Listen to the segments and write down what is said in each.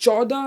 14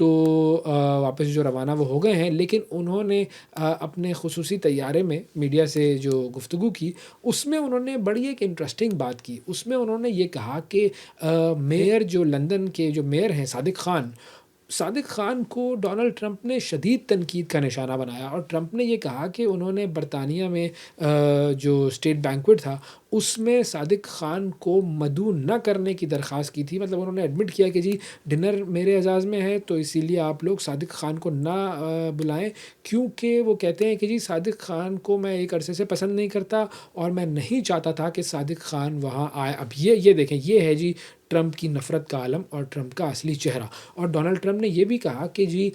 تو واپس جو روانہ وہ ہو گئے ہیں، لیکن انہوں نے اپنے خصوصی طیارے میں میڈیا سے جو گفتگو کی، اس میں انہوں نے بڑی ایک انٹرسٹنگ بات کی۔ اس میں انہوں نے یہ کہا کہ میئر جو لندن کے جو میئر ہیں صادق خان کو ڈونلڈ ٹرمپ نے شدید تنقید کا نشانہ بنایا، اور ٹرمپ نے یہ کہا کہ انہوں نے برطانیہ میں جو اسٹیٹ بینکویٹ تھا اس میں صادق خان کو مدعو نہ کرنے کی درخواست کی تھی۔ مطلب انہوں نے ایڈمٹ کیا کہ جی ڈنر میرے اعزاز میں ہے، تو اسی لیے آپ لوگ صادق خان کو نہ بلائیں، کیونکہ وہ کہتے ہیں کہ جی صادق خان کو میں ایک عرصے سے پسند نہیں کرتا اور میں نہیں چاہتا تھا کہ صادق خان وہاں آئے۔ اب یہ دیکھیں، یہ ہے جی ٹرمپ کی نفرت کا عالم اور ٹرمپ کا اصلی چہرہ۔ اور ڈونلڈ ٹرمپ نے یہ بھی کہا کہ جی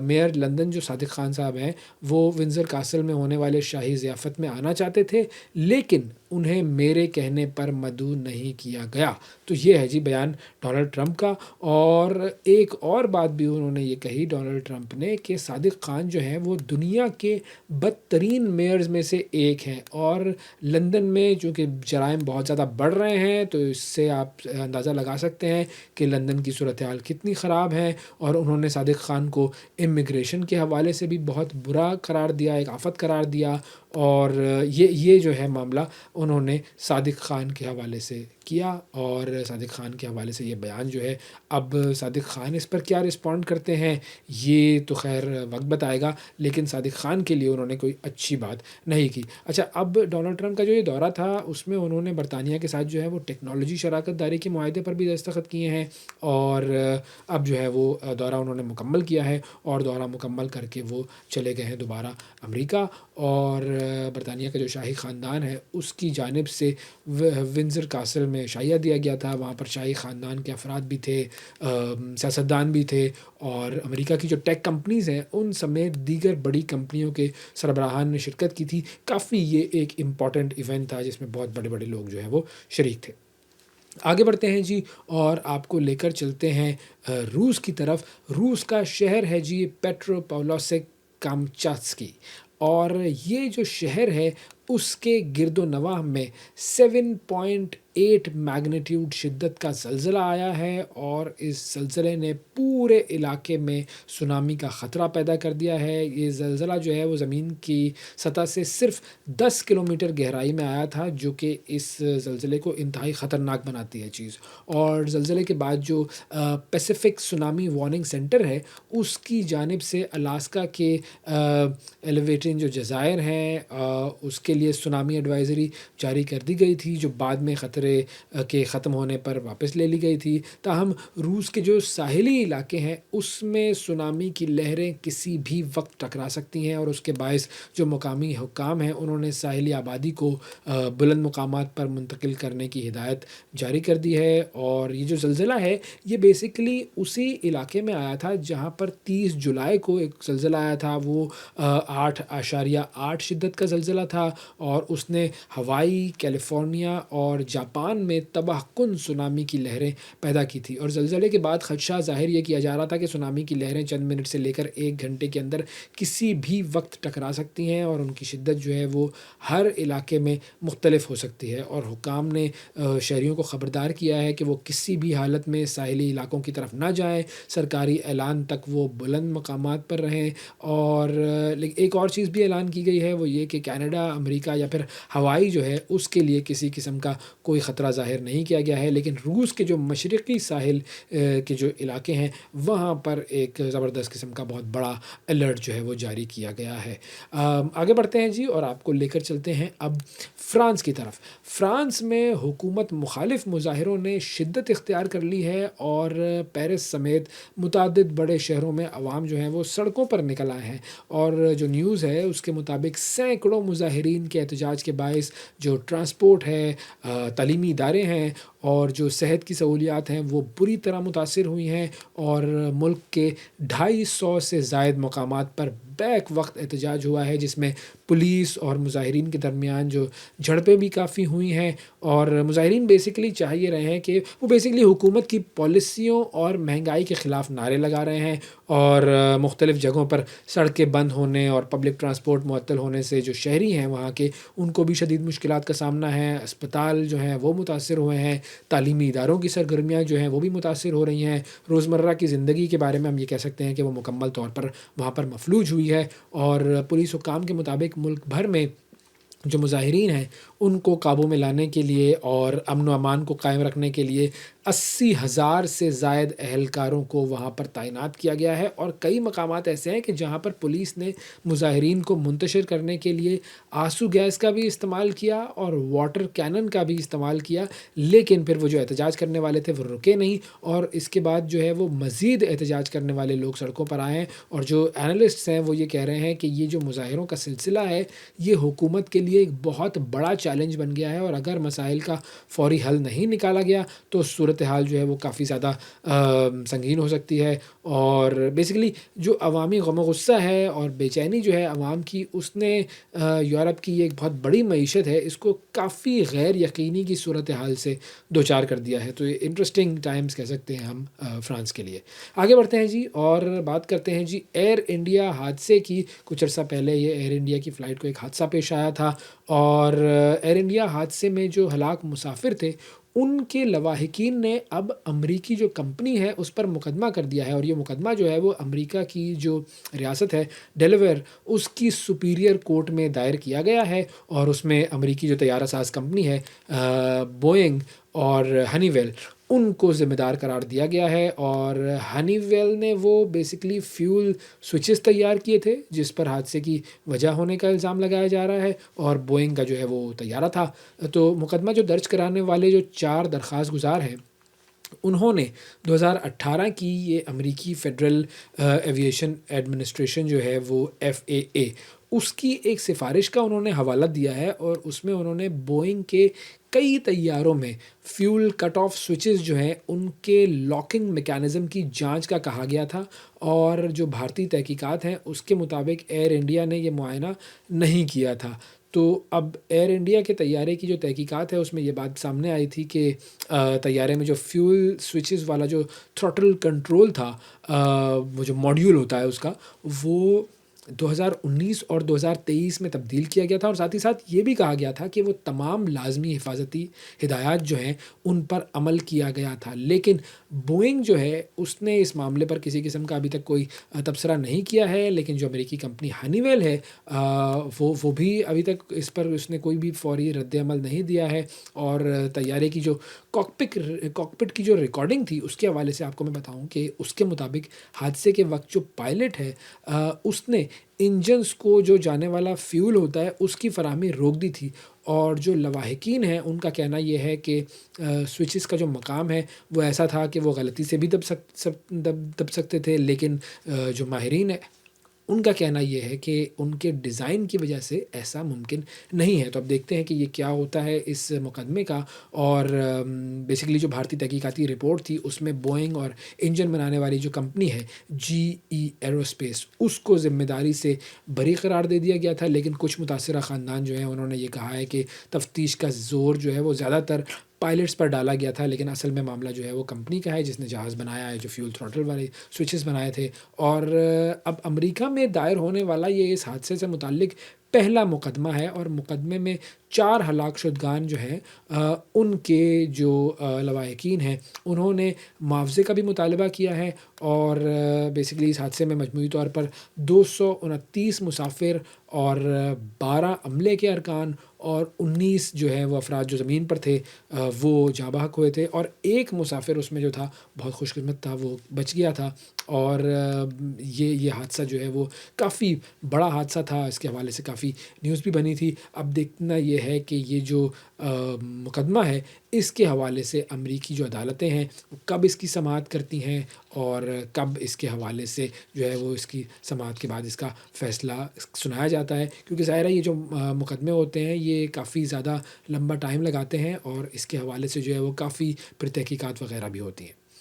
میئر لندن جو صادق خان صاحب ہیں وہ ونزر کاسل میں ہونے والے شاہی ضیافت میں آنا چاہتے تھے، لیکن انہیں میرے کہنے پر مدعو نہیں کیا گیا۔ تو یہ ہے جی بیان ڈونلڈ ٹرمپ کا۔ اور ایک اور بات بھی انہوں نے یہ کہی ڈونلڈ ٹرمپ نے کہ صادق خان جو ہیں وہ دنیا کے بدترین میئرز میں سے ایک ہیں، اور لندن میں چونکہ جرائم بہت زیادہ بڑھ رہے ہیں تو اس سے آپ اندازہ لگا سکتے ہیں کہ لندن کی صورتحال کتنی خراب ہے۔ اور انہوں نے صادق خان کو امیگریشن کے حوالے سے بھی بہت برا قرار دیا، ایک آفت قرار دیا، اور یہ جو ہے معاملہ انہوں نے صادق خان کے حوالے سے کیا، اور صادق خان کے حوالے سے یہ بیان جو ہے، اب صادق خان اس پر کیا رسپونڈ کرتے ہیں یہ تو خیر وقت بتائے گا، لیکن صادق خان کے لیے انہوں نے کوئی اچھی بات نہیں کی۔ اچھا، اب ڈونلڈ ٹرمپ کا جو یہ دورہ تھا اس میں انہوں نے برطانیہ کے ساتھ جو ہے وہ ٹیکنالوجی شراکت داری کے معاہدے پر بھی دستخط کیے ہیں، اور اب جو ہے وہ دورہ انہوں نے مکمل کیا ہے، اور دورہ مکمل کر کے وہ چلے گئے ہیں دوبارہ امریکہ۔ اور برطانیہ کا جو شاہی خاندان ہے اس کی جانب سے ونزر کاسل میں شائعہ دیا گیا تھا، وہاں پر شاہی خاندان کے افراد بھی تھے، سیاستدان بھی تھے، اور امریکہ کی جو ٹیک کمپنیز ہیں ان سمیت دیگر بڑی کمپنیوں کے سربراہان نے شرکت کی تھی۔ کافی یہ ایک امپورٹنٹ ایونٹ تھا جس میں بہت بڑے بڑے لوگ جو ہیں وہ شریک تھے۔ آگے بڑھتے ہیں جی، اور آپ کو لے کر چلتے ہیں روس کی طرف۔ روس کا شہر ہے جی پیٹرو پاولوسک کامچاتسکی، اور یہ جو شہر ہے اس کے گرد و نواح میں 7.8 میگنیٹیوڈ شدت کا زلزلہ آیا ہے، اور اس زلزلے نے پورے علاقے میں سونامی کا خطرہ پیدا کر دیا ہے۔ یہ زلزلہ جو ہے وہ زمین کی سطح سے صرف 10 کلومیٹر گہرائی میں آیا تھا، جو کہ اس زلزلے کو انتہائی خطرناک بناتی ہے چیز۔ اور زلزلے کے بعد جو پیسیفک سونامی وارننگ سینٹر ہے اس کی جانب سے الاسکا کے ایلیویٹن جو جزائر ہیں اس کے لیے سونامی ایڈوائزری جاری کر دی گئی تھی، جو بعد میں خطرے کے ختم ہونے پر واپس لے لی گئی تھی۔ تاہم روس کے جو ساحلی علاقے ہیں اس میں سونامی کی لہریں کسی بھی وقت ٹکرا سکتی ہیں، اور اس کے باعث جو مقامی حکام ہیں انہوں نے ساحلی آبادی کو بلند مقامات پر منتقل کرنے کی ہدایت جاری کر دی ہے۔ اور یہ جو زلزلہ ہے یہ بیسیکلی اسی علاقے میں آیا تھا جہاں پر 30 جولائی کو ایک زلزلہ آیا تھا، وہ 8.8 شدت کا زلزلہ تھا، اور اس نے ہوائی، کیلیفورنیا اور جاپان میں تباہ کن سونامی کی لہریں پیدا کی تھی۔ اور زلزلے کے بعد خدشہ ظاہر یہ کیا جا رہا تھا کہ سونامی کی لہریں چند منٹ سے لے کر 1 گھنٹے کے اندر کسی بھی وقت ٹکرا سکتی ہیں، اور ان کی شدت جو ہے وہ ہر علاقے میں مختلف ہو سکتی ہے۔ اور حکام نے شہریوں کو خبردار کیا ہے کہ وہ کسی بھی حالت میں ساحلی علاقوں کی طرف نہ جائیں، سرکاری اعلان تک وہ بلند مقامات پر رہیں۔ اور ایک اور چیز بھی اعلان کی گئی ہے، وہ یہ کہ کینیڈا، امریکہ یا پھر ہوائی جو ہے اس کے لیے کسی قسم کا کوئی خطرہ ظاہر نہیں کیا گیا ہے، لیکن روس کے جو مشرقی ساحل کے جو علاقے ہیں وہاں پر ایک زبردست قسم کا بہت بڑا الرٹ جو ہے وہ جاری کیا گیا ہے۔ آگے بڑھتے ہیں جی، اور آپ کو لے کر چلتے ہیں اب فرانس کی طرف۔ فرانس میں حکومت مخالف مظاہروں نے شدت اختیار کر لی ہے، اور پیرس سمیت متعدد بڑے شہروں میں عوام جو ہیں وہ سڑکوں پر نکل آئے ہیں۔ اور جو نیوز ہے اس کے مطابق سینکڑوں مظاہرین کے احتجاج کے باعث جو ٹرانسپورٹ ہے، تعلیمی ادارے ہیں اور جو صحت کی سہولیات ہیں وہ بری طرح متاثر ہوئی ہیں، اور ملک کے 250 سے زائد مقامات پر بیک وقت احتجاج ہوا ہے، جس میں پولیس اور مظاہرین کے درمیان جو جھڑپیں بھی کافی ہوئی ہیں۔ اور مظاہرین بیسیکلی چاہ یہ رہے ہیں کہ وہ بیسیکلی حکومت کی پالیسیوں اور مہنگائی کے خلاف نعرے لگا رہے ہیں، اور مختلف جگہوں پر سڑکیں بند ہونے اور پبلک ٹرانسپورٹ معطل ہونے سے جو شہری ہیں وہاں کے ان کو بھی شدید مشکلات کا سامنا ہے، اسپتال جو ہیں وہ متاثر ہوئے ہیں، تعلیمی اداروں کی سرگرمیاں جو ہیں وہ بھی متاثر ہو رہی ہیں، روزمرہ کی زندگی کے بارے میں ہم یہ کہہ سکتے ہیں کہ وہ مکمل طور پر وہاں پر مفلوج ہوئی ہے، اور پولیس حکام کے مطابق ملک بھر میں جو مظاہرین ہیں ان کو قابو میں لانے کے لیے اور امن و امان کو قائم رکھنے کے لیے 80,000 سے زائد اہلکاروں کو وہاں پر تعینات کیا گیا ہے، اور کئی مقامات ایسے ہیں کہ جہاں پر پولیس نے مظاہرین کو منتشر کرنے کے لیے آنسو گیس کا بھی استعمال کیا اور واٹر کینن کا بھی استعمال کیا، لیکن پھر وہ جو احتجاج کرنے والے تھے وہ رکے نہیں، اور اس کے بعد جو ہے وہ مزید احتجاج کرنے والے لوگ سڑکوں پر آئے ہیں، اور جو اینالسٹس ہیں وہ یہ کہہ رہے ہیں کہ یہ جو مظاہروں کا سلسلہ ہے یہ حکومت کے لیے ایک بہت بڑا چیلنج بن گیا ہے، اور اگر مسائل کا فوری حل نہیں نکالا گیا تو صورتحال جو ہے وہ کافی زیادہ سنگین ہو سکتی ہے، اور بیسیکلی جو عوامی غم و غصہ ہے اور بے چینی جو ہے عوام کی، اس نے یورپ کی ایک بہت بڑی معیشت ہے اس کو کافی غیر یقینی کی صورتحال سے دوچار کر دیا ہے۔ تو یہ انٹرسٹنگ ٹائمز کہہ سکتے ہیں ہم فرانس کے لیے۔ آگے بڑھتے ہیں جی اور بات کرتے ہیں جی ایئر انڈیا حادثے کی۔ کچھ عرصہ پہلے یہ ایئر انڈیا کی فلائٹ کو ایک حادثہ پیش آیا تھا، اور ایئر انڈیا حادثے میں جو ہلاک مسافر تھے ان کے لواحقین نے اب امریکی جو کمپنی ہے اس پر مقدمہ کر دیا ہے، اور یہ مقدمہ جو ہے وہ امریکہ کی جو ریاست ہے ڈیلاویئر اس کی سپیریئر کورٹ میں دائر کیا گیا ہے، اور اس میں امریکی جو طیارہ ساز کمپنی ہے بوئنگ اور ہنی ویل ان کو ذمہ دار قرار دیا گیا ہے، اور ہنی ویل نے وہ بیسکلی فیول سوئچز تیار کیے تھے جس پر حادثے کی وجہ ہونے کا الزام لگایا جا رہا ہے، اور بوئنگ کا جو ہے وہ طیارہ تھا۔ تو مقدمہ جو درج کرانے والے جو 4 درخواست گزار ہیں انہوں نے 2018 کی یہ امریکی فیڈرل ایویشن ایڈمنسٹریشن جو ہے وہ FAA اس کی ایک سفارش کا انہوں نے حوالہ دیا ہے، اور اس میں انہوں نے بوئنگ کے کئی طیاروں میں فیول کٹ آف سوئچز جو ہیں ان کے لاکنگ میکانزم کی جانچ کا کہا گیا تھا، اور جو بھارتی تحقیقات ہیں اس کے مطابق ایئر انڈیا نے یہ معائنہ نہیں کیا تھا۔ تو اب ایئر انڈیا کے طیارے کی جو تحقیقات ہے اس میں یہ بات سامنے آئی تھی کہ طیارے میں جو فیول سوئچز والا جو تھروٹل کنٹرول تھا، وہ جو ماڈیول ہوتا ہے اس کا، وہ 2019 اور 2023 میں تبدیل کیا گیا تھا، اور ساتھ ہی ساتھ یہ بھی کہا گیا تھا کہ وہ تمام لازمی حفاظتی ہدایات جو ہیں ان پر عمل کیا گیا تھا، لیکن بوئنگ جو ہے اس نے اس معاملے پر کسی قسم کا ابھی تک کوئی تبصرہ نہیں کیا ہے، لیکن جو امریکی کمپنی ہنی ویل ہے وہ بھی ابھی تک اس پر اس نے کوئی بھی فوری رد عمل نہیں دیا ہے، اور طیارے کی جو کاکپٹ کی جو ریکارڈنگ تھی اس کے حوالے سے آپ کو میں بتاؤں کہ اس کے مطابق حادثے کے وقت جو پائلٹ ہے اس نے انجنز کو جو جانے والا فیول ہوتا ہے اس کی فراہمی روک دی تھی، اور جو لواحقین ہیں ان کا کہنا یہ ہے کہ سوئچز کا جو مقام ہے وہ ایسا تھا کہ وہ غلطی سے بھی دب سکتے تھے، لیکن جو ماہرین ہیں ان کا کہنا یہ ہے کہ ان کے ڈیزائن کی وجہ سے ایسا ممکن نہیں ہے۔ تو اب دیکھتے ہیں کہ یہ کیا ہوتا ہے اس مقدمے کا، اور بیسیکلی جو بھارتی تحقیقاتی رپورٹ تھی اس میں بوئنگ اور انجن بنانے والی جو کمپنی ہے GE ایروسپیس اس کو ذمہ داری سے بری قرار دے دیا گیا تھا، لیکن کچھ متاثرہ خاندان جو ہیں انہوں نے یہ کہا ہے کہ تفتیش کا زور جو ہے وہ زیادہ تر پائلٹس پر ڈالا گیا تھا، لیکن اصل میں معاملہ جو ہے وہ کمپنی کا ہے جس نے جہاز بنایا ہے جو فیول تھروٹل والے سوئچز بنائے تھے۔ اور اب امریکہ میں دائر ہونے والا یہ اس حادثے سے متعلق پہلا مقدمہ ہے، اور مقدمے میں 4 ہلاک شدگان جو ہیں ان کے جو لواحقین ہیں انہوں نے معاوضے کا بھی مطالبہ کیا ہے، اور بیسیکلی اس حادثے میں مجموعی طور پر 229 مسافر اور 12 عملے کے ارکان اور 19 جو ہے وہ افراد جو زمین پر تھے وہ جاں بحق ہوئے تھے، اور ایک مسافر اس میں جو تھا بہت خوش قسمت تھا، وہ بچ گیا تھا، اور یہ حادثہ جو ہے وہ کافی بڑا حادثہ تھا، اس کے حوالے سے کافی نیوز بھی بنی تھی۔ اب دیکھنا یہ ہے کہ یہ جو مقدمہ ہے اس کے حوالے سے امریکی جو عدالتیں ہیں کب اس کی سماعت کرتی ہیں، اور کب اس کے حوالے سے جو ہے وہ اس کی سماعت کے بعد اس کا فیصلہ سنایا جاتا ہے، کیونکہ ظاہر ہے یہ جو مقدمے ہوتے ہیں یہ کافی زیادہ لمبا ٹائم لگاتے ہیں، اور اس کے حوالے سے جو ہے وہ کافی پھر تحقیقات وغیرہ بھی ہوتی ہیں۔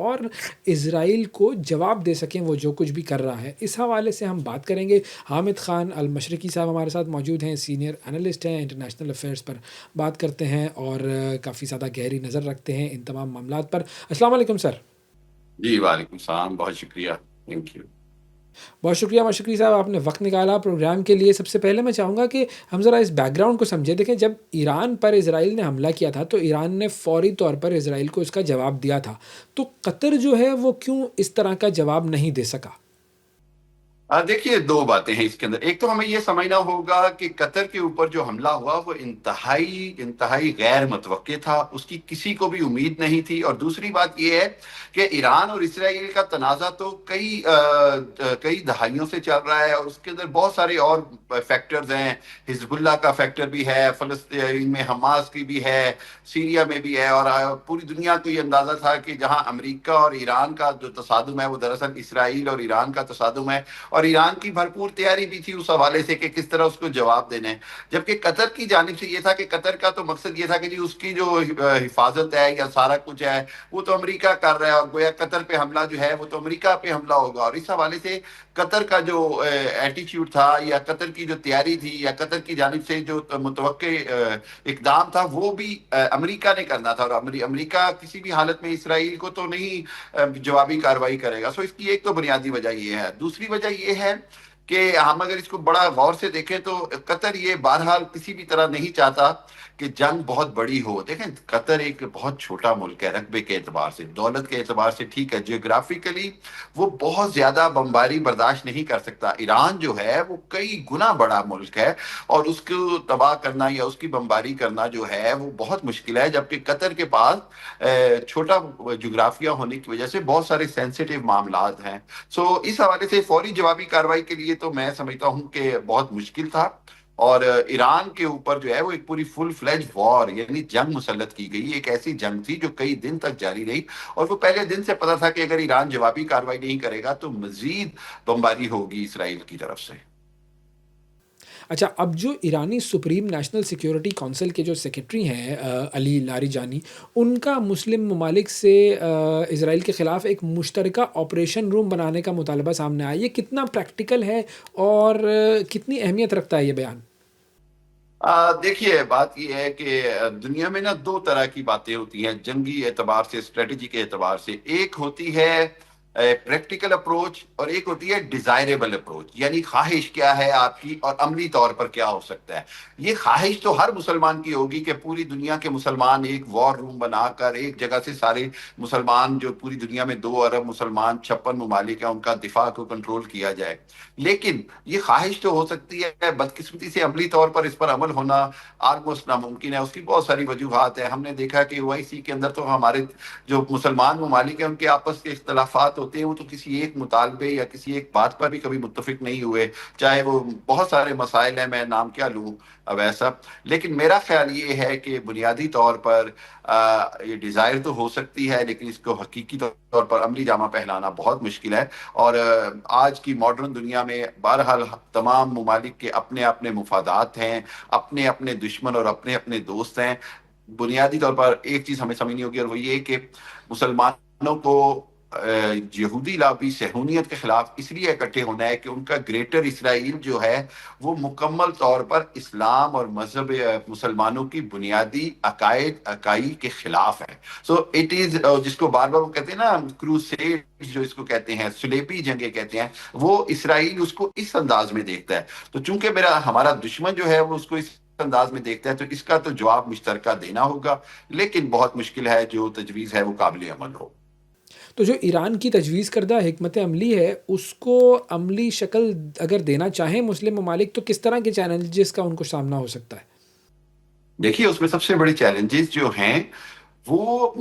اور اسرائیل کو جواب دے سکیں وہ جو کچھ بھی کر رہا ہے. اس حوالے سے ہم بات کریں گے. حامد خان المشرقی صاحب ہمارے ساتھ موجود ہیں, سینئر انالسٹ ہیں, انٹرنیشنل افیئرس پر بات کرتے ہیں اور کافی زیادہ گہری نظر رکھتے ہیں ان تمام معاملات پر. السلام علیکم سر. جی وعلیکم السلام, بہت شکریہ, تھینک یو. بہت شکریہ مشرقی صاحب, آپ نے وقت نکالا پروگرام کے لیے. سب سے پہلے میں چاہوں گا کہ ہم ذرا اس بیک گراؤنڈ کو سمجھیں. دیکھیں, جب ایران پر اسرائیل نے حملہ کیا تھا تو ایران نے فوری طور پر اسرائیل کو اس کا جواب دیا تھا. تو قطر جو ہے وہ کیوں اس طرح کا جواب نہیں دے سکا؟ دیکھیے, دو باتیں ہیں اس کے اندر. ایک تو ہمیں یہ سمجھنا ہوگا کہ قطر کے اوپر جو حملہ ہوا وہ انتہائی غیر متوقع تھا, اس کی کسی کو بھی امید نہیں تھی. اور دوسری بات یہ ہے کہ ایران اور اسرائیل کا تنازع تو کئی دہائیوں سے چل رہا ہے, اور اس کے اندر بہت سارے اور فیکٹرز ہیں. حزب اللہ کا فیکٹر بھی ہے, فلسطین میں حماس کی بھی ہے, سیریا میں بھی ہے, اور پوری دنیا کو یہ اندازہ تھا کہ جہاں امریکہ اور ایران کا جو تصادم ہے وہ دراصل اسرائیل اور ایران کا تصادم ہے, اور ایران کی بھرپور تیاری بھی تھی اس حوالے سے کہ کس طرح اس کو جواب دینا ہے. جبکہ قطر کی جانب سے یہ تھا کہ قطر کا تو مقصد یہ تھا کہ جی اس کی جو حفاظت ہے یا سارا کچھ ہے وہ تو امریکہ کر رہا ہے, اور گویا قطر پہ حملہ جو ہے وہ تو امریکہ پہ حملہ ہوگا. اور اس حوالے سے قطر کا جو ایٹیچیوڈ تھا یا قطر کی جو تیاری تھی یا قطر کی جانب سے جو متوقع اقدام تھا وہ بھی امریکہ نے کرنا تھا, اور امریکہ کسی بھی حالت میں اسرائیل کو تو نہیں جوابی کارروائی کرے گا. سو اس کی ایک تو بنیادی وجہ یہ ہے. دوسری وجہ یہ ہے کہ ہم اگر اس کو بڑا غور سے دیکھیں تو قطر یہ بہرحال کسی بھی طرح نہیں چاہتا کہ جنگ بہت بڑی ہو. دیکھیں, قطر ایک بہت چھوٹا ملک ہے رقبے کے اعتبار سے, دولت کے اعتبار سے ٹھیک ہے, جیوگرافیکلی وہ بہت زیادہ بمباری برداشت نہیں کر سکتا. ایران جو ہے وہ کئی گنا بڑا ملک ہے, اور اس کو تباہ کرنا یا اس کی بمباری کرنا جو ہے وہ بہت مشکل ہے. جبکہ قطر کے پاس چھوٹا جغرافیہ ہونے کی وجہ سے بہت سارے سینسیٹیو معاملات ہیں. سو اس حوالے سے فوری جوابی کارروائی کے لیے تو میں سمجھتا ہوں کہ بہت مشکل تھا, اور ایران کے اوپر جو ہے وہ ایک پوری فل فلیج وار یعنی جنگ مسلط کی گئی. ایک ایسی جنگ تھی جو کئی دن تک جاری رہی, اور وہ پہلے دن سے پتا تھا کہ اگر ایران جوابی کارروائی نہیں کرے گا تو مزید بمباری ہوگی اسرائیل کی طرف سے. اچھا, اب جو ایرانی سپریم نیشنل سیکیورٹی کونسل کے جو سیکرٹری ہیں علی لاریجانی, ان کا مسلم ممالک سے اسرائیل کے خلاف ایک مشترکہ آپریشن روم بنانے کا مطالبہ سامنے آیا. یہ کتنا پریکٹیکل ہے اور کتنی اہمیت رکھتا ہے یہ بیان؟ دیکھیے, بات یہ ہے کہ دنیا میں نا دو طرح کی باتیں ہوتی ہیں جنگی اعتبار سے, اسٹریٹجی کے اعتبار سے. ایک ہوتی ہے پریکٹیکل اپروچ, اور ایک ہوتی ہے ڈیزائریبل اپروچ, یعنی خواہش کیا ہے آپ کی اور عملی طور پر کیا ہو سکتا ہے. یہ خواہش تو ہر مسلمان کی ہوگی کہ پوری دنیا کے مسلمان ایک وار روم بنا کر ایک جگہ سے سارے مسلمان جو پوری دنیا میں 2 ارب مسلمان 56 ممالک ہیں ان کا دفاع کو کنٹرول کیا جائے. لیکن یہ خواہش تو ہو سکتی ہے, بدقسمتی سے عملی طور پر اس پر عمل ہونا آلموسٹ ناممکن ہے. اس کی بہت ساری وجوہات ہیں. ہم نے دیکھا کہ OIC کے اندر تو ہمارے جو مسلمان ممالک ہیں ان کے آپس کے اختلافات ہوتے ہیں, وہ تو کسی ایک مطالبے یا کسی ایک بات پر بھی کبھی متفق نہیں ہوئے, چاہے وہ بہت سارے مسائل ہیں, میں نام کیا لوں ویسا. لیکن میرا خیال یہ ہے کہ بنیادی طور پر یہ ڈیزائر تو ہو سکتی ہے, لیکن اس کو حقیقی طور پر عملی جامہ پہنانا بہت مشکل ہے. اور آج کی ماڈرن دنیا میں بہرحال تمام ممالک کے اپنے اپنے مفادات ہیں, اپنے اپنے دشمن اور اپنے اپنے دوست ہیں. بنیادی طور پر ایک چیز ہمیں سمجھنی ہوگی, اور وہ یہ کہ مسلمانوں کو یہودی لابی صہیونیت کے خلاف اس لیے اکٹھے ہونا ہے کہ ان کا گریٹر اسرائیل جو ہے وہ مکمل طور پر اسلام اور مذہب مسلمانوں کی بنیادی عقائد کے خلاف ہے. سو اٹ از, جس کو بار بار وہ کہتے ہیں نا کروسیڈ, جو اس کو کہتے ہیں صلیبی جنگیں کہتے ہیں, وہ اسرائیل اس کو اس انداز میں دیکھتا ہے. تو چونکہ ہمارا دشمن جو ہے وہ اس کو اس انداز میں دیکھتا ہے, تو اس کا تو جواب مشترکہ دینا ہوگا, لیکن بہت مشکل ہے جو تجویز ہے وہ قابل عمل ہو. تو جو ایران کی تجویز کردہ حکمت عملی ہے اس کو عملی شکل اگر دینا چاہیں مسلم ممالک, تو کس طرح کے چیلنجز کا ان کو سامنا ہو سکتا ہے؟ دیکھیے, اس میں سب سے بڑے چیلنجز جو ہیں وہ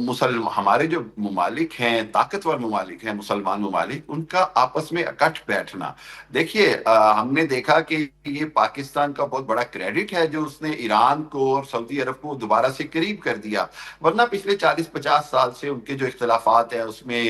ہمارے جو ممالک ہیں, طاقتور ممالک ہیں, مسلمان ممالک, ان کا آپس میں اکٹھ بیٹھنا. دیکھیے, ہم نے دیکھا کہ یہ پاکستان کا بہت بڑا کریڈٹ ہے جو اس نے ایران کو اور سعودی عرب کو دوبارہ سے قریب کر دیا, ورنہ پچھلے 40-50 سال سے ان کے جو اختلافات ہیں اس میں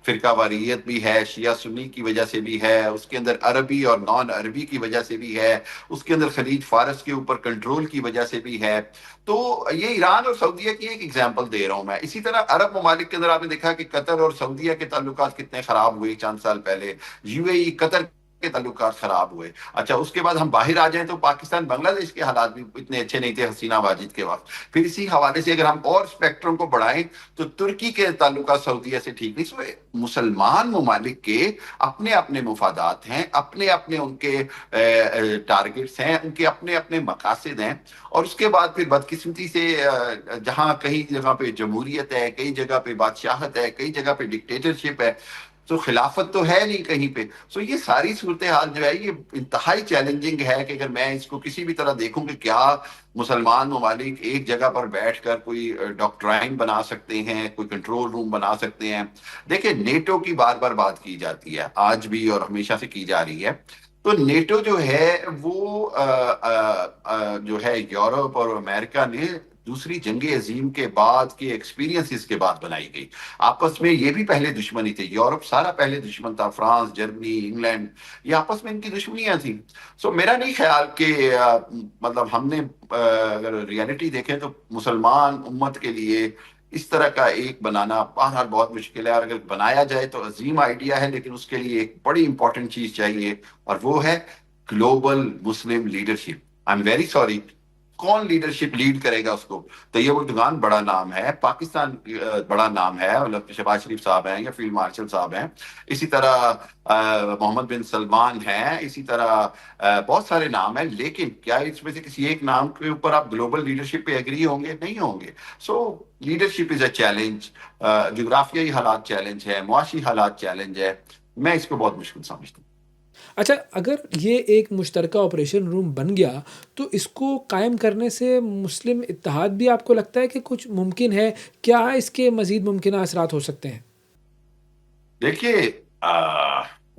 فرقہ واریت بھی ہے, شیعہ سنی کی وجہ سے بھی ہے, اس کے اندر عربی اور نان عربی کی وجہ سے بھی ہے, اس کے اندر خلیج فارس کے اوپر کنٹرول کی وجہ سے بھی ہے. تو یہ ایران اور سعودیہ کی ایک ایگزامپل دے رہا رہا ہوں میں. اسی طرح عرب ممالک کے اندر آپ نے دیکھا کہ قطر اور سعودیہ کے تعلقات کتنے خراب ہوئے چند سال پہلے, یو اے ای قطر کے تعلقات خراب ہوئے. اچھا اس کے بعد ہم باہر آ جائیں تو پاکستان بنگلہ دیش کے حالات بھی اتنے اچھے نہیں تھے حسینہ واجد کے وقت. پھر اسی حوالے سے اگر ہم اور اسپیکٹرم کو بڑھائیں تو ترکی کے تعلقات سعودیہ سے ٹھیک نہیں. سو مسلمان ممالک کے اپنے اپنے مفادات ہیں, اپنے اپنے ان کے ٹارگٹس ہیں, ان کے اپنے اپنے مقاصد ہیں. اور اس کے بعد پھر بدقسمتی سے جہاں کئی جگہ پہ جمہوریت ہے, کئی جگہ پہ بادشاہت ہے, کئی جگہ پہ ڈکٹیٹرشپ ہے, تو خلافت تو ہے نہیں کہیں پہ. سو یہ ساری صورتحال جو ہے یہ انتہائی چیلنجنگ ہے کہ اگر میں اس کو کسی بھی طرح دیکھوں کہ کیا مسلمان ممالک ایک جگہ پر بیٹھ کر کوئی ڈاکٹرائن بنا سکتے ہیں, کوئی کنٹرول روم بنا سکتے ہیں. دیکھیں نیٹو کی بار بار بات کی جاتی ہے آج بھی اور ہمیشہ سے کی جا رہی ہے. تو نیٹو جو ہے وہ جو ہے یورپ اور امریکہ نے دوسری جنگ عظیم کے بعد کے ایکسپیرینسز کے بعد بنائی گئی. آپس میں یہ بھی پہلے دشمنی تھی, یورپ سارا پہلے دشمن تھا, فرانس, جرمنی, انگلینڈ, یہ آپس میں ان کی دشمنیاں تھیں. سو میرا نہیں خیال کہ مطلب ہم نے اگر ریالٹی دیکھیں تو مسلمان امت کے لیے اس طرح کا ایک بنانا بہرحال بہت مشکل ہے, اور اگر بنایا جائے تو عظیم آئیڈیا ہے, لیکن اس کے لیے ایک بڑی امپورٹنٹ چیز چاہیے, اور وہ ہے global Muslim leadership. I am very sorry, کون لیڈرشپ لیڈ کرے گا اس کو؟ طیب اردگان بڑا نام ہے, پاکستان بڑا نام ہے, مطلب شہباز شریف صاحب ہیں یا فیلڈ مارشل صاحب ہیں, اسی طرح محمد بن سلمان ہیں, اسی طرح بہت سارے نام ہیں. لیکن کیا اس میں سے کسی ایک نام کے اوپر آپ گلوبل لیڈرشپ پہ ایگری ہوں گے؟ نہیں ہوں گے. So leadership is a challenge, جغرافیائی حالات چیلنج ہے, معاشی حالات چیلنج ہے. میں اس کو بہت مشکل سمجھتا ہوں. اچھا اگر یہ ایک مشترکہ آپریشن روم بن گیا تو اس کو قائم کرنے سے مسلم اتحاد بھی آپ کو لگتا ہے کہ کچھ ممکن ہے؟ کیا اس کے مزید ممکنہ اثرات ہو سکتے ہیں؟ دیکھیے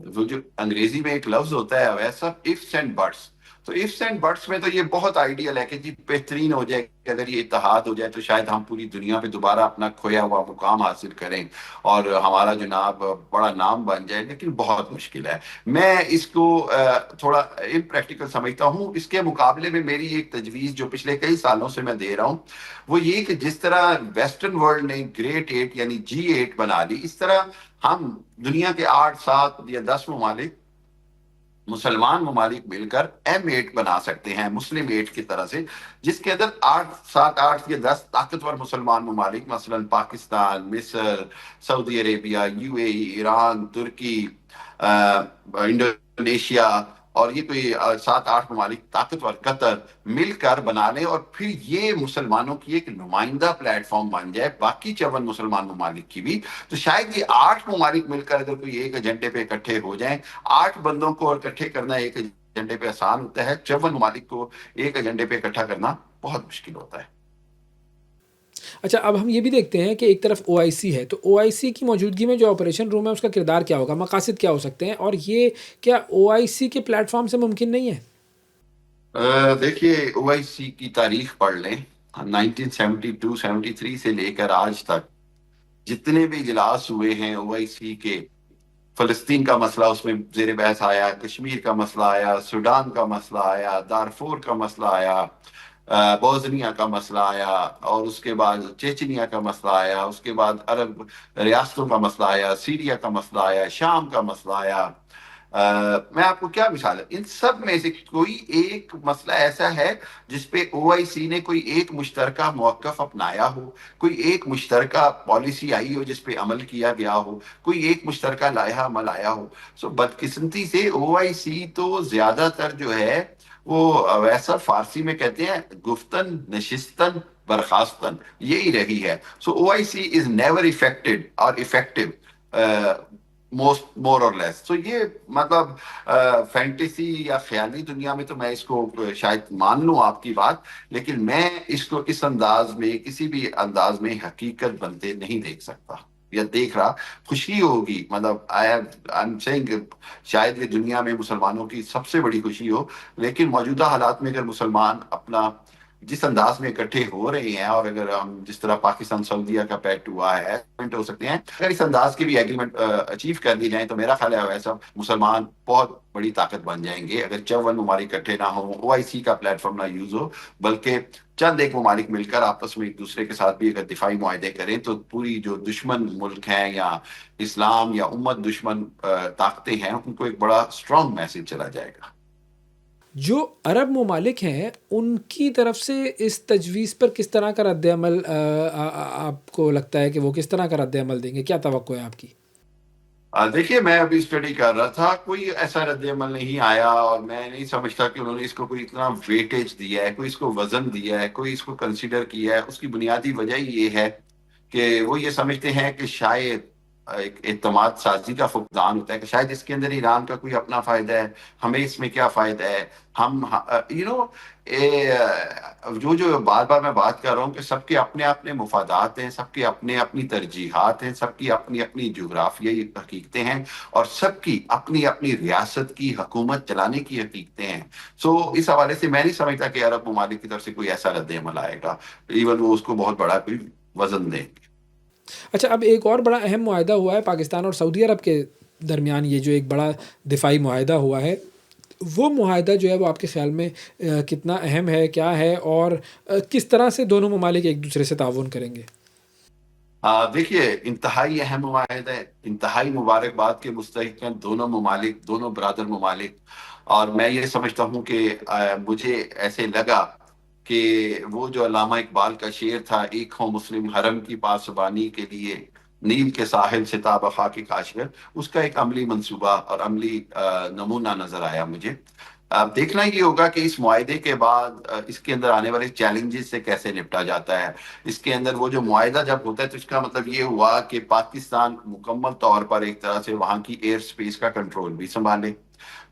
وہ جو انگریزی میں ایک لفظ ہوتا ہے ویسا ifs and buts, تو ifs and buts میں تو یہ بہت آئیڈیل ہے کہ جی بہترین ہو جائے کہ اگر یہ اتحاد ہو جائے تو شاید ہم پوری دنیا پہ دوبارہ اپنا کھویا ہوا مقام حاصل کریں اور ہمارا جناب بڑا نام بن جائے. لیکن بہت مشکل ہے. میں اس کو تھوڑا امپریکٹیکل سمجھتا ہوں. اس کے مقابلے میں میری ایک تجویز جو پچھلے کئی سالوں سے میں دے رہا ہوں وہ یہ کہ جس طرح ویسٹرن ورلڈ نے گریٹ 8 یعنی G8 بنا لی, اس طرح ہم دنیا کے 8, 7 یا 10 ممالک, مسلمان ممالک مل کر M8 بنا سکتے ہیں, مسلم 8 کی طرح سے, جس کے اندر 7, 8 یا 10 طاقتور مسلمان ممالک مثلا پاکستان, مصر, سعودی عربیہ, یو اے ای, ایران, ترکی, انڈونیشیا اور یہ کوئی 7, 8 ممالک طاقتور, قطر مل کر بنا لیں, اور پھر یہ مسلمانوں کی ایک نمائندہ پلیٹ فارم بن جائے باقی 54 مسلمان ممالک کی بھی. تو شاید یہ 8 ممالک مل کر اگر کوئی ایک ایجنڈے پہ اکٹھے ہو جائیں, 8 بندوں کو اکٹھے کرنا ایک ایجنڈے پہ آسان ہوتا ہے, 54 ممالک کو ایک ایجنڈے پہ اکٹھا کرنا بہت مشکل ہوتا ہے. اچھا اب ہم یہ بھی دیکھتے ہیں کہ ایک طرف OIC ہے, تو OIC کی موجودگی میں جو آپریشن روم ہے اس کا کردار کیا ہوگا, مقاصد کیا ہو سکتے ہیں, اور یہ کیا OIC کے پلیٹ فارم سے ممکن نہیں ہے؟ دیکھیے OIC کی تاریخ پڑھ لیں, 1972-73 سے لے کر آج تک جتنے بھی اجلاس ہوئے ہیں OIC کے, فلسطین کا مسئلہ اس میں زیر بحث آیا, کشمیر کا مسئلہ آیا, سوڈان کا مسئلہ آیا, دارفور کا مسئلہ آیا, بوزنیا کا مسئلہ آیا, اور اس کے بعد چیچنیا کا مسئلہ آیا, اس کے بعد عرب ریاستوں کا مسئلہ آیا, سیریا کا مسئلہ آیا, شام کا مسئلہ آیا. میں آپ کو کیا مثال ہے, ان سب میں سے کوئی ایک مسئلہ ایسا ہے جس پہ OIC نے کوئی ایک مشترکہ موقف اپنایا ہو, کوئی ایک مشترکہ پالیسی آئی ہو جس پہ عمل کیا گیا ہو, کوئی ایک مشترکہ لائحہ عمل آیا ہو. سو بدقسمتی سے OIC تو زیادہ تر جو ہے وہ ویسا فارسی میں کہتے ہیں گفتن نشستن برخاستن, یہی رہی ہے. سو OIC از نیور افیکٹڈ اور افیکٹو مور اور لیس. تو یہ مطلب فینٹیسی یا خیالی دنیا میں تو میں اس کو شاید مان لوں آپ کی بات, لیکن میں اس کو اس انداز میں کسی بھی انداز میں حقیقت بنتے نہیں دیکھ سکتا یا دیکھ رہا. خوشی ہوگی, مطلب I'm saying شاید یہ دنیا میں مسلمانوں کی سب سے بڑی خوشی ہو, لیکن موجودہ حالات میں اگر مسلمان اپنا جس انداز میں اکٹھے ہو رہے ہیں، اور اگر ہم جس طرح پاکستان سعودیہ کا پیکٹ ہوا ہے ہو سکتے ہیں، اگر اس انداز کی بھی ایگریمنٹ اچیو کر لی جائیں تو میرا خیال ہے ویسا مسلمان بہت بڑی طاقت بن جائیں گے. اگر 54 ممالک اکٹھے نہ ہوں، او آئی سی کا پلیٹ فارم نہ یوز ہو، بلکہ چند ایک ممالک مل کر آپس میں ایک دوسرے کے ساتھ بھی اگر دفاعی معاہدے کریں تو پوری جو دشمن ملک ہیں یا اسلام یا امت دشمن طاقتیں ہیں ان کو ایک بڑا اسٹرانگ میسج چلا جائے گا. جو عرب ممالک ہیں ان کی طرف سے اس تجویز پر کس طرح کا رد عمل آپ کو لگتا ہے کہ وہ کس طرح کا رد عمل دیں گے؟ کیا توقع ہے آپ کی؟ دیکھیے، میں ابھی اسٹڈی کر رہا تھا، کوئی ایسا رد عمل نہیں آیا، اور میں نہیں سمجھتا کہ انہوں نے اس کو کوئی اتنا ویٹیج دیا ہے، کوئی اس کو وزن دیا ہے، کوئی اس کو کنسیڈر کیا ہے. اس کی بنیادی وجہ یہ ہے کہ وہ یہ سمجھتے ہیں کہ شاید ایک اعتماد سازی کا فقدان ہوتا ہے، کہ شاید اس کے اندر ایران کا کوئی اپنا فائدہ ہے، ہمیں اس میں کیا فائدہ ہے. ہم جو بار بار میں بات کر رہا ہوں کہ سب کے اپنے اپنے مفادات ہیں، سب کے اپنے اپنی ترجیحات ہیں، سب کی اپنی اپنی جغرافیائی حقیقتیں ہیں، اور سب کی اپنی اپنی ریاست کی حکومت چلانے کی حقیقتیں ہیں. اس حوالے سے میں نہیں سمجھتا کہ عرب ممالک کی طرف سے کوئی ایسا رد عمل آئے گا، ایون وہ اس کو بہت بڑا کوئی وزن دیں گے. اچھا، اب ایک اور بڑا اہم معاہدہ ہوا ہے پاکستان اور سعودی عرب کے درمیان، یہ جو ایک بڑا دفاعی معاہدہ ہوا ہے، وہ معاہدہ جو ہے وہ آپ کے خیال میں کتنا اہم ہے، کیا ہے، اور کس طرح سے دونوں ممالک ایک دوسرے سے تعاون کریں گے؟ دیکھیے، انتہائی اہم معاہدہ ہے، انتہائی مبارکباد کے مستحق ہیں دونوں ممالک، دونوں برادر ممالک. اور میں یہ سمجھتا ہوں کہ مجھے ایسے لگا کہ وہ جو علامہ اقبال کا شعر تھا، ایک ہو مسلم حرم کی پاسبانی کے لیے نیل کے ساحل سے تاب خاک کاشغر، اس کا ایک عملی منصوبہ اور عملی نمونہ نظر آیا مجھے. اب دیکھنا یہ ہوگا کہ اس معاہدے کے بعد اس کے اندر آنے والے چیلنجز سے کیسے نپٹا جاتا ہے. اس کے اندر وہ جو معاہدہ جب ہوتا ہے تو اس کا مطلب یہ ہوا کہ پاکستان مکمل طور پر ایک طرح سے وہاں کی ایئر سپیس کا کنٹرول بھی سنبھالے.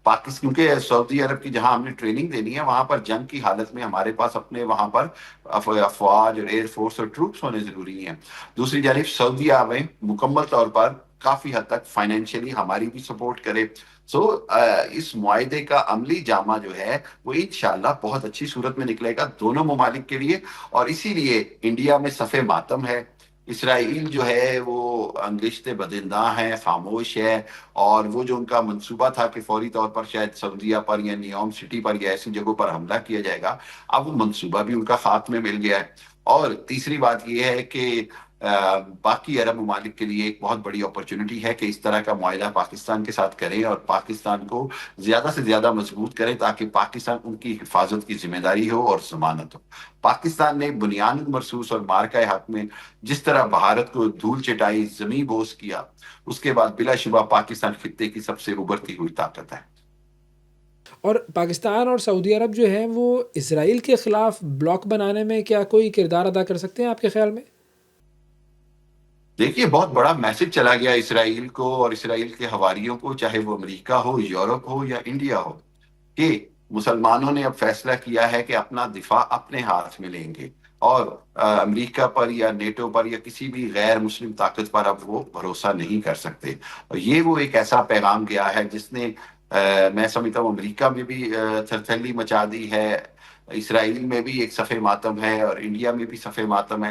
کیونکہ سعودی عرب کی جہاں ہم نے ٹریننگ دینی ہے، وہاں پر جنگ کی حالت میں ہمارے پاس اپنے وہاں پر افواج اور ایئر فورس اور ٹروپس ہونے ضروری ہیں. دوسری جانب سعودی عرب میں مکمل طور پر کافی حد تک فائنینشلی ہماری بھی سپورٹ کرے. اس معاہدے کا عملی جامہ جو ہے وہ انشاءاللہ بہت اچھی صورت میں نکلے گا دونوں ممالک کے لیے. اور اسی لیے انڈیا میں صف ماتم ہے. اسرائیل جو ہے وہ انگشت بدنداں ہے، خاموش ہے، اور وہ جو ان کا منصوبہ تھا کہ فوری طور پر شاید سعودیہ پر یا نیوم سٹی پر یا ایسی جگہوں پر حملہ کیا جائے گا، اب وہ منصوبہ بھی ان کا خاتمے مل گیا ہے. اور تیسری بات یہ ہے کہ باقی عرب ممالک کے لیے ایک بہت بڑی اپرچونٹی ہے کہ اس طرح کا معاہدہ پاکستان کے ساتھ کریں اور پاکستان کو زیادہ سے زیادہ مضبوط کریں، تاکہ پاکستان ان کی حفاظت کی ذمہ داری ہو اور ضمانت ہو. پاکستان نے بنیاد مرصوص اور مارکہ حق میں جس طرح بھارت کو دھول چٹائی، زمیں بوس کیا، اس کے بعد بلا شبہ پاکستان خطے کی سب سے ابھرتی ہوئی طاقت ہے. اور پاکستان اور سعودی عرب جو ہیں وہ اسرائیل کے خلاف بلاک بنانے میں کیا کوئی کردار ادا کر سکتے ہیں آپ کے خیال میں؟ دیکھیے، بہت بڑا میسج چلا گیا اسرائیل کو اور اسرائیل کے حواریوں کو، چاہے وہ امریکہ ہو، یورپ ہو یا انڈیا ہو، کہ مسلمانوں نے اب فیصلہ کیا ہے کہ اپنا دفاع اپنے ہاتھ میں لیں گے، اور امریکہ پر یا نیٹو پر یا کسی بھی غیر مسلم طاقت پر اب وہ بھروسہ نہیں کر سکتے. اور یہ وہ ایک ایسا پیغام گیا ہے جس نے میں سمجھتا ہوں امریکہ میں بھی تھرتھلی مچا دی ہے، اسرائیل میں بھی ایک صف ماتم ہے، اور انڈیا میں بھی صف ماتم ہے.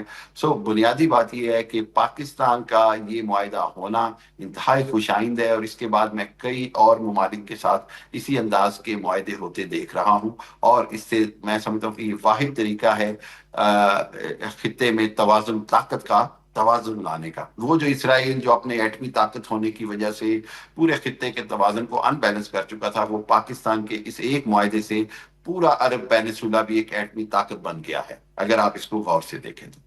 بنیادی بات یہ ہے کہ پاکستان کا یہ معاہدہ ہونا انتہائی خوش آئند ہے، اور اس کے بعد میں کئی اور ممالک کے ساتھ اسی انداز کے معاہدے ہوتے دیکھ رہا ہوں. اور اس سے میں سمجھتا ہوں کہ یہ واحد طریقہ ہے خطے میں توازن، طاقت کا توازن لانے کا. وہ جو اسرائیل جو اپنے ایٹمی طاقت ہونے کی وجہ سے پورے خطے کے توازن کو ان بیلنس کر چکا تھا، وہ پاکستان کے اس ایک معاہدے سے پورا عرب پینسولا بھی ایک ایٹمی طاقت بن گیا ہے، اگر آپ اس کو غور سے دیکھیں تو.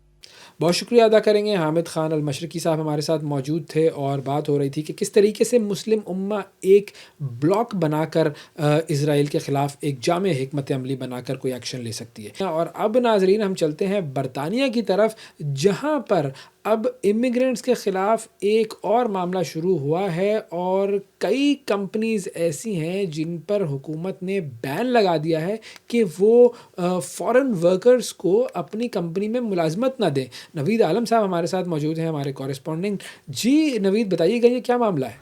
بہت شکریہ ادا کریں گے. حامد خان المشرقی صاحب ہمارے ساتھ موجود تھے اور بات ہو رہی تھی کہ کس طریقے سے مسلم امہ ایک بلاک بنا کر اسرائیل کے خلاف ایک جامع حکمت عملی بنا کر کوئی ایکشن لے سکتی ہے. اور اب ناظرین ہم چلتے ہیں برطانیہ کی طرف، جہاں پر اب امیگرینٹس کے خلاف ایک اور معاملہ شروع ہوا ہے، اور کئی کمپنیز ایسی ہیں جن پر حکومت نے بین لگا دیا ہے کہ وہ فارن ورکرز کو اپنی کمپنی میں ملازمت نہ دیں. نوید عالم صاحب ہمارے ساتھ موجود ہیں، ہمارے کورسپونڈنٹ. جی نوید، بتائیے گا یہ کیا معاملہ ہے؟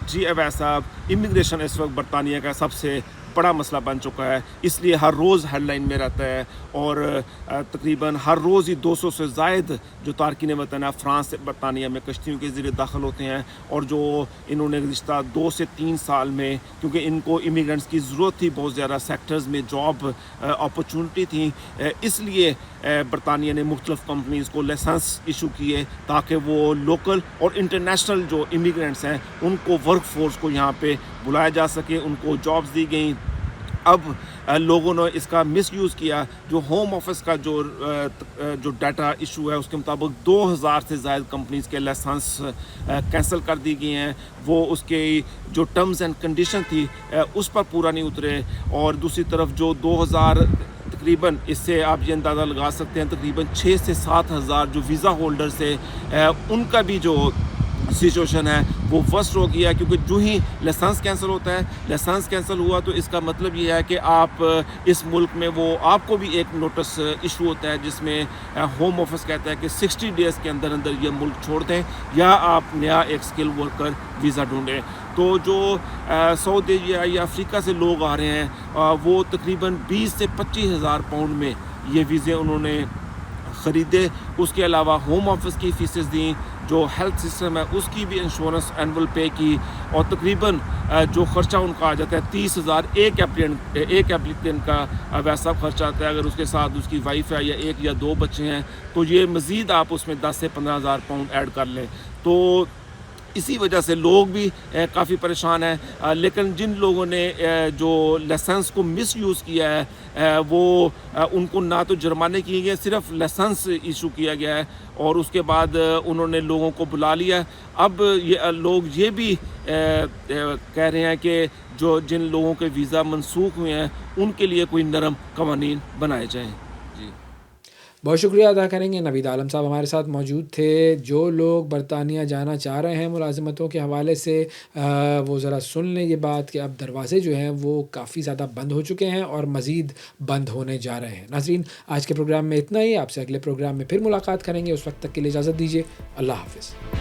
جی اویس صاحب، امیگریشن اس وقت برطانیہ کا سب سے بڑا مسئلہ بن چکا ہے، اس لیے ہر روز ہیڈ لائن میں رہتا ہے، اور تقریباً ہر روز ہی 200 سے زائد جو تارکین وطن ہے فرانس سے برطانیہ میں کشتیوں کے ذریعے داخل ہوتے ہیں، اور جو انہوں نے گزشتہ 2 سے 3 سال میں، کیونکہ ان کو امیگرینٹس کی ضرورت تھی، بہت زیادہ سیکٹرز میں جاب اپرچونٹی تھیں، اس لیے برطانیہ نے مختلف کمپنیز کو لائسنس ایشو کیے تاکہ وہ لوکل اور انٹرنیشنل جو امیگرینٹس ہیں ان کو ورک فورس کو یہاں پہ بلایا جا سکے، ان کو جابز دی گئیں۔ اب لوگوں نے اس کا مس یوز کیا، جو ہوم آفس کا جو ڈیٹا ایشو ہے اس کے مطابق 2000 سے زائد کمپنیز کے لائسنس کینسل کر دی گئی ہیں، وہ اس کے جو ٹرمز اینڈ کنڈیشن تھی اس پر پورا نہیں اترے، اور دوسری طرف جو 2000 تقریباً، اس سے آپ یہ اندازہ لگا سکتے ہیں، تقریباً 6 سے 7 ہزار جو ویزا ہولڈرز تھے ان کا بھی جو سچویشن ہے وہ ورسٹ ہو گیا، کیونکہ جو ہی لائسنس کینسل ہوتا ہے، لائسنس کینسل ہوا تو اس کا مطلب یہ ہے کہ آپ اس ملک میں، وہ آپ کو بھی ایک نوٹس ایشو ہوتا ہے جس میں ہوم آفس کہتا ہے کہ 60 ڈیز کے اندر اندر یہ ملک چھوڑ دیں یا آپ نیا ایک اسکل ورکر ویزا ڈھونڈیں۔ تو جو ساؤتھ ایشیا یا افریقہ سے لوگ آ رہے ہیں وہ تقریباً 20 سے 25 ہزار پاؤنڈ میں یہ ویزے انہوں نے خریدے، اس کے علاوہ ہوم آفس کی فیسز دیں، جو ہیلتھ سسٹم ہے اس کی بھی انشورنس اینول پے کی، اور تقریباً جو خرچہ ان کا آ جاتا ہے 30,000 ایک اپلیکینٹ کا ویسا خرچہ آتا ہے، اگر اس کے ساتھ اس کی وائف ہے یا 1 یا 2 بچے ہیں تو یہ مزید آپ اس میں 10 سے 15,000 پاؤنڈ ایڈ کر لیں۔ تو اسی وجہ سے لوگ بھی کافی پریشان ہیں، لیکن جن لوگوں نے جو لائسنس کو مس یوز کیا ہے وہ ان کو نہ تو جرمانے کیے گئے، صرف لائسنس ایشو کیا گیا ہے، اور اس کے بعد انہوں نے لوگوں کو بلا لیا۔ اب لوگ یہ بھی کہہ رہے ہیں کہ جن لوگوں کے ویزا منسوخ ہوئے ہیں ان کے لیے کوئی نرم قوانین بنائے جائیں۔ جی بہت شکریہ ادا کریں گے، نوید عالم صاحب ہمارے ساتھ موجود تھے۔ جو لوگ برطانیہ جانا چاہ رہے ہیں ملازمتوں کے حوالے سے، وہ ذرا سن لیں یہ بات کہ اب دروازے جو ہیں وہ کافی زیادہ بند ہو چکے ہیں اور مزید بند ہونے جا رہے ہیں۔ ناظرین، آج کے پروگرام میں اتنا ہی، آپ سے اگلے پروگرام میں پھر ملاقات کریں گے، اس وقت تک کے لیے اجازت دیجیے، اللہ حافظ۔